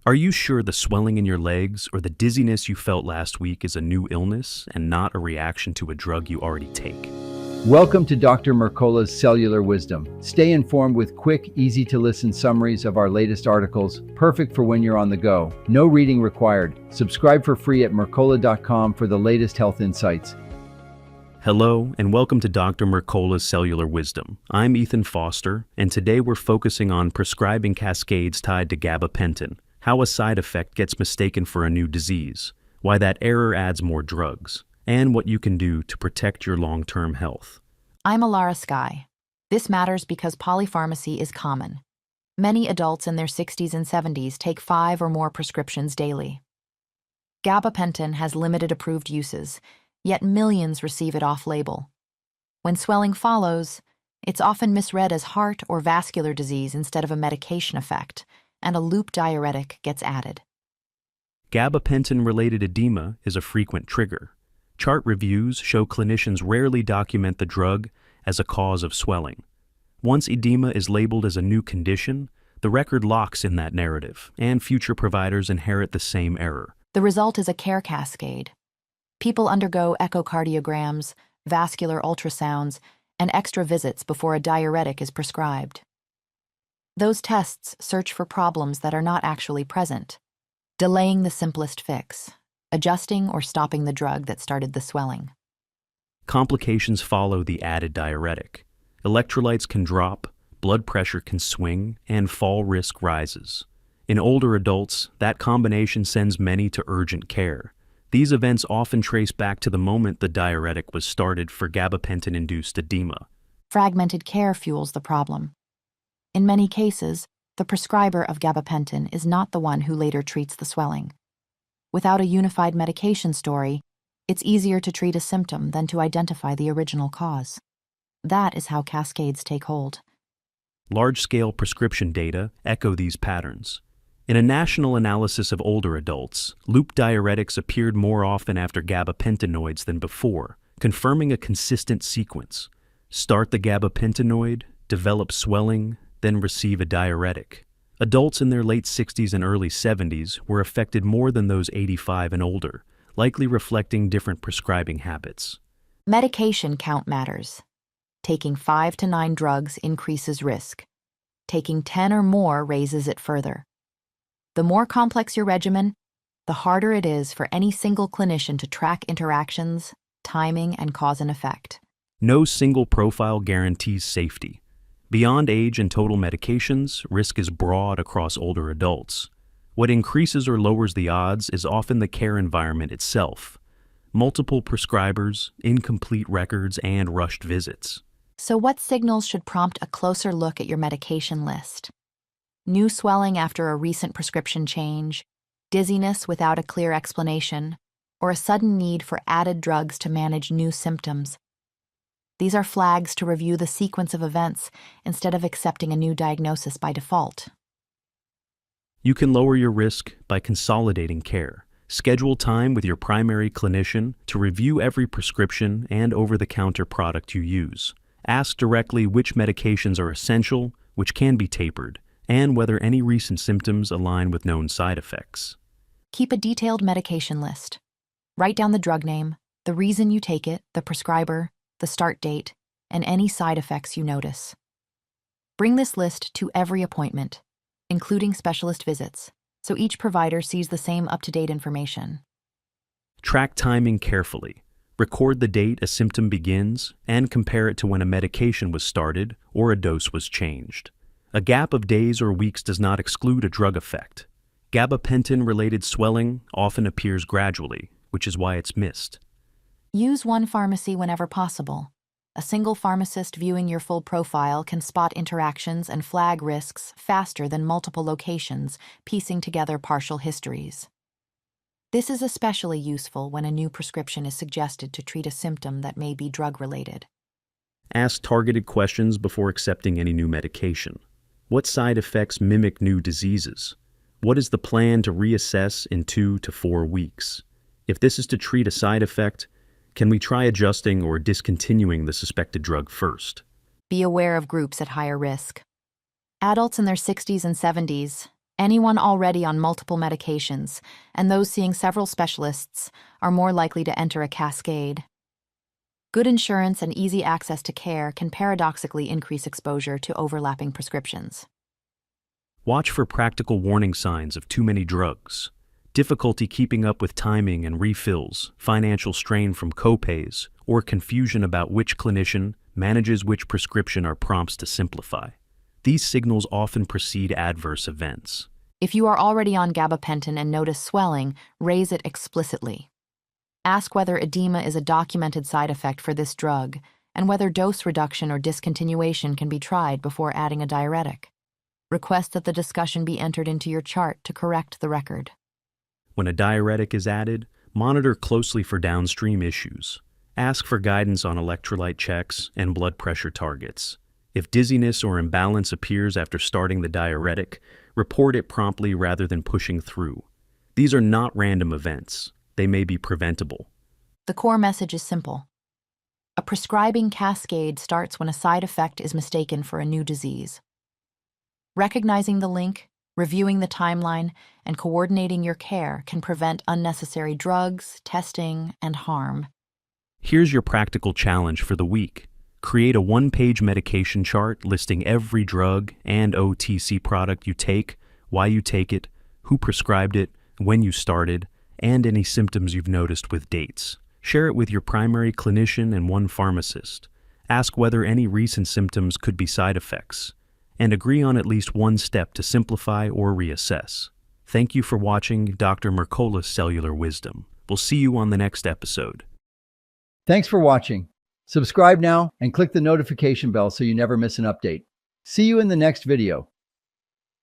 Are you sure the swelling in your legs or the dizziness you felt last week is a new illness and not a reaction to a drug you already take? Welcome to Dr. Mercola's Cellular Wisdom. Stay informed with quick, easy-to-listen summaries of our latest articles, perfect for when you're on the go. No reading required. Subscribe for free at mercola.com for the latest health insights. Hello, and welcome to Dr. Mercola's Cellular Wisdom. I'm Ethan Foster, and today we're focusing on prescribing cascades tied to gabapentin, how a side effect gets mistaken for a new disease, why that error adds more drugs, and what you can do to protect your long-term health. I'm Alara Skye. This matters because polypharmacy is common. Many adults in their 60s and 70s take 5 or more prescriptions daily. Gabapentin has limited approved uses, yet millions receive it off-label. When swelling follows, it's often misread as heart or vascular disease instead of a medication effect, and a loop diuretic gets added. Gabapentin-related edema is a frequent trigger. Chart reviews show clinicians rarely document the drug as a cause of swelling. Once edema is labeled as a new condition, the record locks in that narrative, and future providers inherit the same error. The result is a care cascade. People undergo echocardiograms, vascular ultrasounds, and extra visits before a diuretic is prescribed. Those tests search for problems that are not actually present, delaying the simplest fix, adjusting or stopping the drug that started the swelling. Complications follow the added diuretic. Electrolytes can drop, blood pressure can swing, and fall risk rises. In older adults, that combination sends many to urgent care. These events often trace back to the moment the diuretic was started for gabapentin-induced edema. Fragmented care fuels the problem. In many cases, the prescriber of gabapentin is not the one who later treats the swelling. Without a unified medication story, it's easier to treat a symptom than to identify the original cause. That is how cascades take hold. Large-scale prescription data echo these patterns. In a national analysis of older adults, loop diuretics appeared more often after gabapentinoids than before, confirming a consistent sequence. Start the gabapentinoid, develop swelling, then receive a diuretic. Adults in their late 60s and early 70s were affected more than those 85 and older, likely reflecting different prescribing habits. Medication count matters. Taking 5 to 9 drugs increases risk. Taking 10 or more raises it further. The more complex your regimen, the harder it is for any single clinician to track interactions, timing, and cause and effect. No single profile guarantees safety. Beyond age and total medications, risk is broad across older adults. What increases or lowers the odds is often the care environment itself. Multiple prescribers, incomplete records, and rushed visits. So what signals should prompt a closer look at your medication list? New swelling after a recent prescription change, dizziness without a clear explanation, or a sudden need for added drugs to manage new symptoms. These are flags to review the sequence of events instead of accepting a new diagnosis by default. You can lower your risk by consolidating care. Schedule time with your primary clinician to review every prescription and over-the-counter product you use. Ask directly which medications are essential, which can be tapered, and whether any recent symptoms align with known side effects. Keep a detailed medication list. Write down the drug name, the reason you take it, the prescriber, the start date, and any side effects you notice. Bring this list to every appointment, including specialist visits, so each provider sees the same up-to-date information. Track timing carefully. Record the date a symptom begins and compare it to when a medication was started or a dose was changed. A gap of days or weeks does not exclude a drug effect. Gabapentin-related swelling often appears gradually, which is why it's missed. Use one pharmacy whenever possible. A single pharmacist viewing your full profile can spot interactions and flag risks faster than multiple locations piecing together partial histories. This is especially useful when a new prescription is suggested to treat a symptom that may be drug-related. Ask targeted questions before accepting any new medication. What side effects mimic new diseases? What is the plan to reassess in 2 to 4 weeks? If this is to treat a side effect, can we try adjusting or discontinuing the suspected drug first? Be aware of groups at higher risk. Adults in their 60s and 70s, Anyone already on multiple medications and those seeing several specialists are more likely to enter a cascade. Good insurance and easy access to care can paradoxically increase exposure to overlapping prescriptions. Watch for practical warning signs of too many drugs, difficulty keeping up with timing and refills, financial strain from copays, or confusion about which clinician manages which prescription are prompts to simplify. These signals often precede adverse events. If you are already on gabapentin and notice swelling, raise it explicitly. Ask whether edema is a documented side effect for this drug and whether dose reduction or discontinuation can be tried before adding a diuretic. Request that the discussion be entered into your chart to correct the record. When a diuretic is added, monitor closely for downstream issues. Ask for guidance on electrolyte checks and blood pressure targets. If dizziness or imbalance appears after starting the diuretic, report it promptly rather than pushing through. These are not random events. They may be preventable. The core message is simple. A prescribing cascade starts when a side effect is mistaken for a new disease. Recognizing the link, reviewing the timeline, and coordinating your care can prevent unnecessary drugs, testing, and harm. Here's your practical challenge for the week. Create a one-page medication chart listing every drug and OTC product you take, why you take it, who prescribed it, when you started, and any symptoms you've noticed with dates. Share it with your primary clinician and one pharmacist. Ask whether any recent symptoms could be side effects, and agree on at least one step to simplify or reassess. Thank you for watching Dr. Mercola's Cellular Wisdom. We'll see you on the next episode. Thanks for watching. Subscribe now and click the notification bell so you never miss an update. See you in the next video.